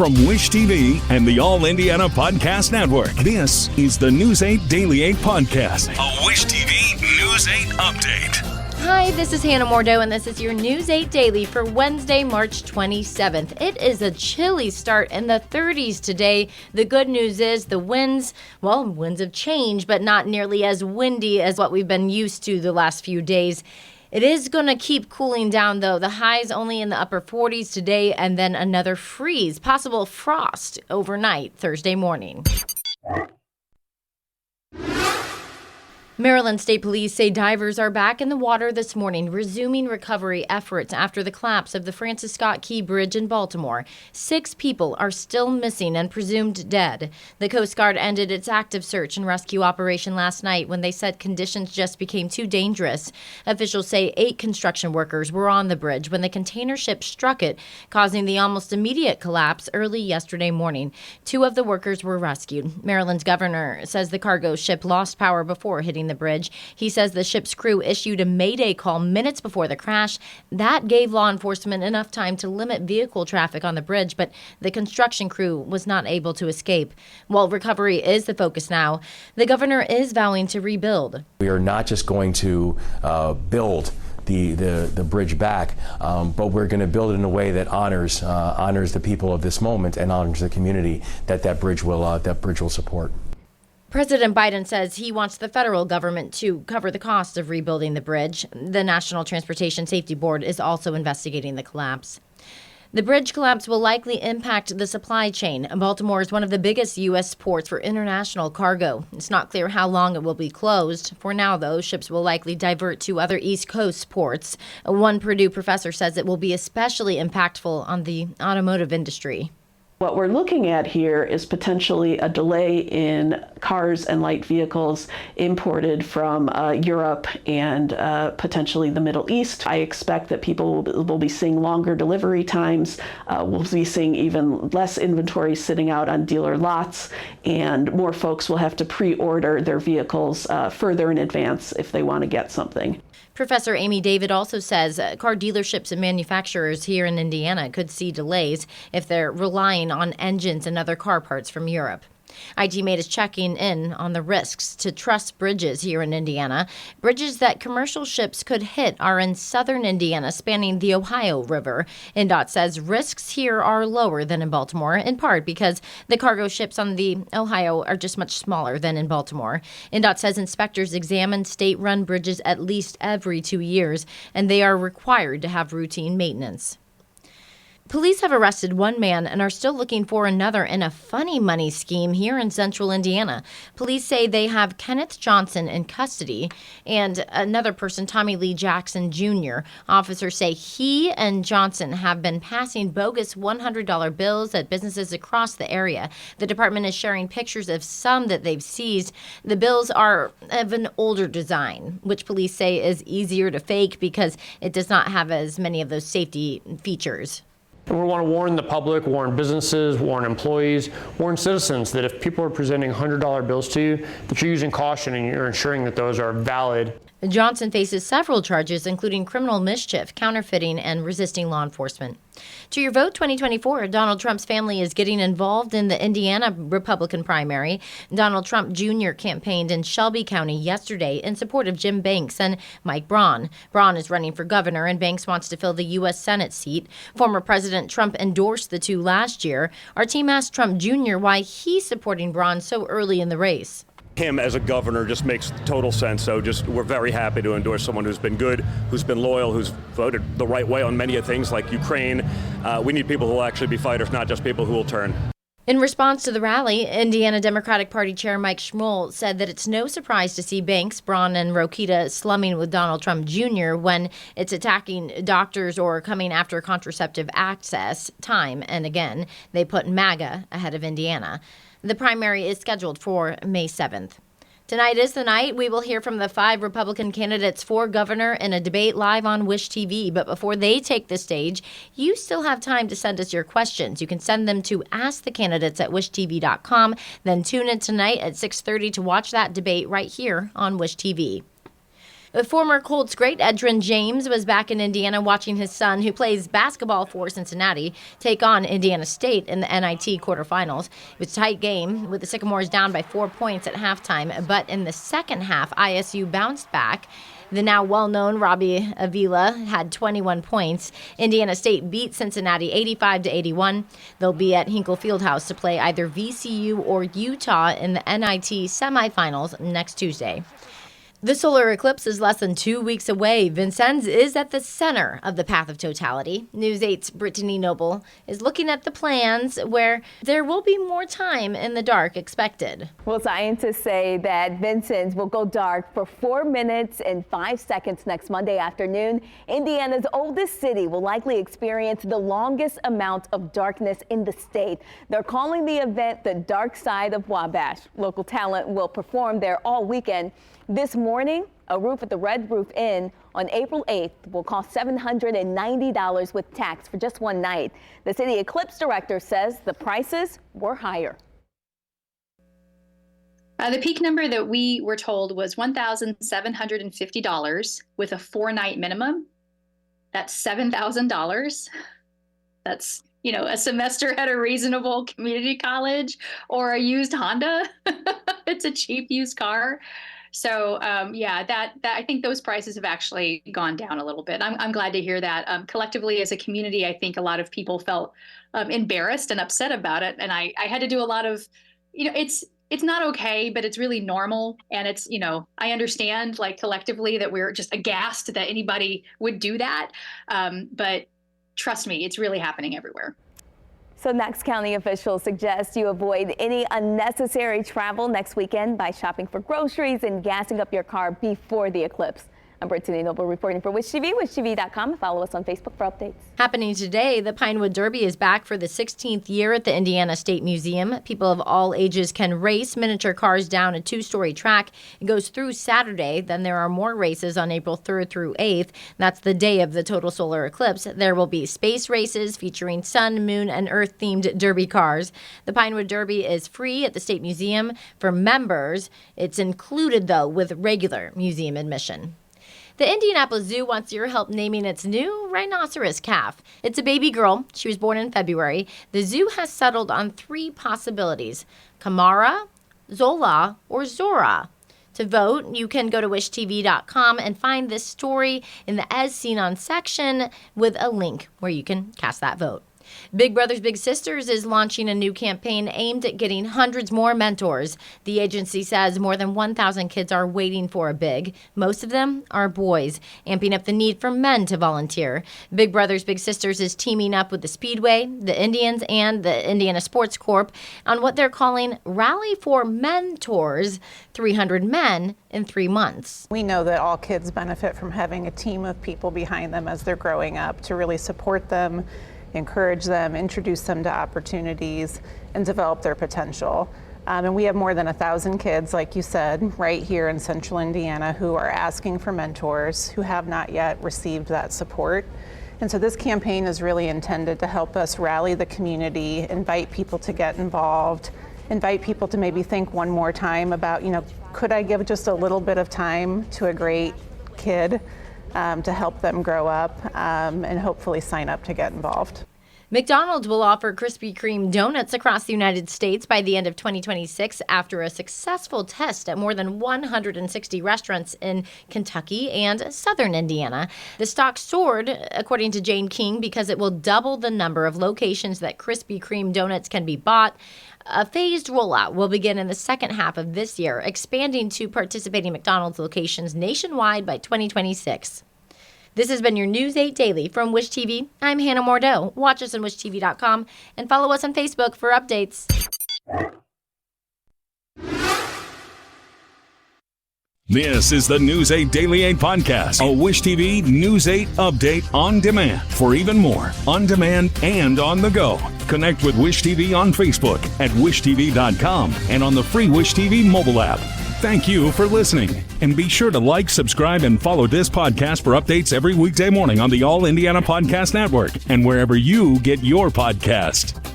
From Wish TV and the All Indiana Podcast Network, this is the News 8 Daily 8 Podcast, a Wish TV News 8 update. Hi, this is Hannah Mordo, and this is your News 8 Daily for Wednesday, March 27th. It is a chilly start in the 30s today. The good news is the winds have changed, but not nearly as windy as what we've been used to the last few days. It is going to keep cooling down, though. The highs only in the upper 40s today, and then another freeze, possible frost overnight Thursday morning. Maryland State Police say divers are back in the water this morning, resuming recovery efforts after the collapse of the Francis Scott Key Bridge in Baltimore. 6 people are still missing and presumed dead. The Coast Guard ended its active search and rescue operation last night when they said conditions just became too dangerous. Officials say 8 construction workers were on the bridge when the container ship struck it, causing the almost immediate collapse early yesterday morning. 2 of the workers were rescued. Maryland's governor says the cargo ship lost power before hitting the bridge. He says the ship's crew issued a mayday call minutes before the crash. That gave law enforcement enough time to limit vehicle traffic on the bridge, but the construction crew was not able to escape. While recovery is the focus now, the governor is vowing to rebuild. We are not just going to build the bridge back, but we're going to build it in a way that honors the people of this moment and honors the community that bridge will support. President Biden says he wants the federal government to cover the cost of rebuilding the bridge. The National Transportation Safety Board is also investigating the collapse. The bridge collapse will likely impact the supply chain. Baltimore is one of the biggest U.S. ports for international cargo. It's not clear how long it will be closed. For now, though, ships will likely divert to other East Coast ports. One Purdue professor says it will be especially impactful on the automotive industry. What we're looking at here is potentially a delay in cars and light vehicles imported from Europe and potentially the Middle East. I expect that people will be seeing longer delivery times. We'll be seeing even less inventory sitting out on dealer lots, and more folks will have to pre-order their vehicles further in advance if they want to get something. Professor Amy David also says car dealerships and manufacturers here in Indiana could see delays if they're relying on engines and other car parts from Europe. ITMate is checking in on the risks to truss bridges here in Indiana. Bridges that commercial ships could hit are in southern Indiana, spanning the Ohio River. INDOT says risks here are lower than in Baltimore, in part because the cargo ships on the Ohio are just much smaller than in Baltimore. INDOT says inspectors examine state-run bridges at least every 2 years, and they are required to have routine maintenance. Police have arrested one man and are still looking for another in a funny money scheme here in central Indiana. Police say they have Kenneth Johnson in custody and another person, Tommy Lee Jackson Jr. Officers say he and Johnson have been passing bogus $100 bills at businesses across the area. The department is sharing pictures of some that they've seized. The bills are of an older design, which police say is easier to fake because it does not have as many of those safety features. We want to warn the public, warn businesses, warn employees, warn citizens that if people are presenting $100 bills to you, that you're using caution and you're ensuring that those are valid. Johnson faces several charges, including criminal mischief, counterfeiting, and resisting law enforcement. To your vote 2024, Donald Trump's family is getting involved in the Indiana Republican primary. Donald Trump Jr. campaigned in Shelby County yesterday in support of Jim Banks and Mike Braun. Braun is running for governor, and Banks wants to fill the U.S. Senate seat. Former President Trump endorsed the two last year. Our team asked Trump Jr. why he's supporting Braun so early in the race. Him as a governor just makes total sense. So we're very happy to endorse someone who's been good, who's been loyal, who's voted the right way on many of things like Ukraine. We need people who will actually be fighters, not just people who will turn. In response to the rally, Indiana Democratic Party Chair Mike Schmuhl said that it's no surprise to see Banks, Braun, and Rokita slumming with Donald Trump Jr. when it's attacking doctors or coming after contraceptive access time and again. They put MAGA ahead of Indiana. The primary is scheduled for May 7th. Tonight is the night we will hear from the 5 Republican candidates for governor in a debate live on Wish TV. But before they take the stage, you still have time to send us your questions. You can send them to askthecandidates@wishtv.com. Then tune in tonight at 6:30 to watch that debate right here on Wish TV. The former Colts great Edgerrin James was back in Indiana watching his son, who plays basketball for Cincinnati, take on Indiana State in the NIT quarterfinals. It was a tight game, with the Sycamores down by 4 points at halftime, but in the second half, ISU bounced back. The now well-known Robbie Avila had 21 points. Indiana State beat Cincinnati 85-81. They'll be at Hinkle Fieldhouse to play either VCU or Utah in the NIT semifinals next Tuesday. The solar eclipse is less than 2 weeks away. Vincennes is at the center of the path of totality. News 8's Brittany Noble is looking at the plans where there will be more time in the dark expected. Well, scientists say that Vincennes will go dark for 4 minutes and 5 seconds next Monday afternoon. Indiana's oldest city will likely experience the longest amount of darkness in the state. They're calling the event the Dark Side of Wabash. Local talent will perform there all weekend. This morning, a roof at the Red Roof Inn on April 8th will cost $790 with tax for just one night. The city eclipse director says the prices were higher. The peak number that we were told was $1,750 with a 4-night minimum. That's $7,000. That's, a semester at a reasonable community college or a used Honda. It's a cheap used car. So, that I think those prices have actually gone down a little bit. I'm glad to hear that. Collectively, as a community, I think a lot of people felt embarrassed and upset about it. And I had to do a lot of, it's not okay, but it's really normal. And it's, I understand collectively that we're just aghast that anybody would do that. But trust me, it's really happening everywhere. So Knox County officials suggest you avoid any unnecessary travel next weekend by shopping for groceries and gassing up your car before the eclipse. I'm Brittany Noble reporting for Wish TV, wishtv.com. Follow us on Facebook for updates. Happening today, the Pinewood Derby is back for the 16th year at the Indiana State Museum. People of all ages can race miniature cars down a 2-story track. It goes through Saturday. Then there are more races on April 3rd through 8th. That's the day of the total solar eclipse. There will be space races featuring sun, moon, and earth-themed derby cars. The Pinewood Derby is free at the State Museum for members. It's included, though, with regular museum admission. The Indianapolis Zoo wants your help naming its new rhinoceros calf. It's a baby girl. She was born in February. The zoo has settled on 3 possibilities: Kamara, Zola, or Zora. To vote, you can go to wishtv.com and find this story in the As Seen On section with a link where you can cast that vote. Big Brothers Big Sisters is launching a new campaign aimed at getting hundreds more mentors. The agency says more than 1,000 kids are waiting for a big. Most of them are boys, amping up the need for men to volunteer. Big Brothers Big Sisters is teaming up with the Speedway, the Indians, and the Indiana Sports Corp on what they're calling Rally for Mentors, 300 men in 3 months. We know that all kids benefit from having a team of people behind them as they're growing up to really support them, encourage them, introduce them to opportunities, and develop their potential. And we have more than 1,000 kids, like you said, right here in central Indiana who are asking for mentors who have not yet received that support. And so this campaign is really intended to help us rally the community, invite people to get involved, invite people to maybe think one more time about, could I give just a little bit of time to a great kid to help them grow up and hopefully sign up to get involved. McDonald will offer Krispy Kreme donuts across the United States by the end of 2026 after a successful test at more than 160 restaurants in Kentucky and southern Indiana. The stock soared, according to Jane King, because it will double the number of locations that Krispy Kreme donuts can be bought. A phased rollout will begin in the second half of this year, expanding to participating McDonald's locations nationwide by 2026. This has been your News 8 Daily from Wish TV. I'm Hannah Mordeau. Watch us on wishtv.com and follow us on Facebook for updates. This is the News 8 Daily 8 podcast, a Wish TV News 8 update on demand. For even more, on demand and on the go, connect with Wish TV on Facebook at wishtv.com and on the free Wish TV mobile app. Thank you for listening, and be sure to like, subscribe, and follow this podcast for updates every weekday morning on the All Indiana Podcast Network and wherever you get your podcast.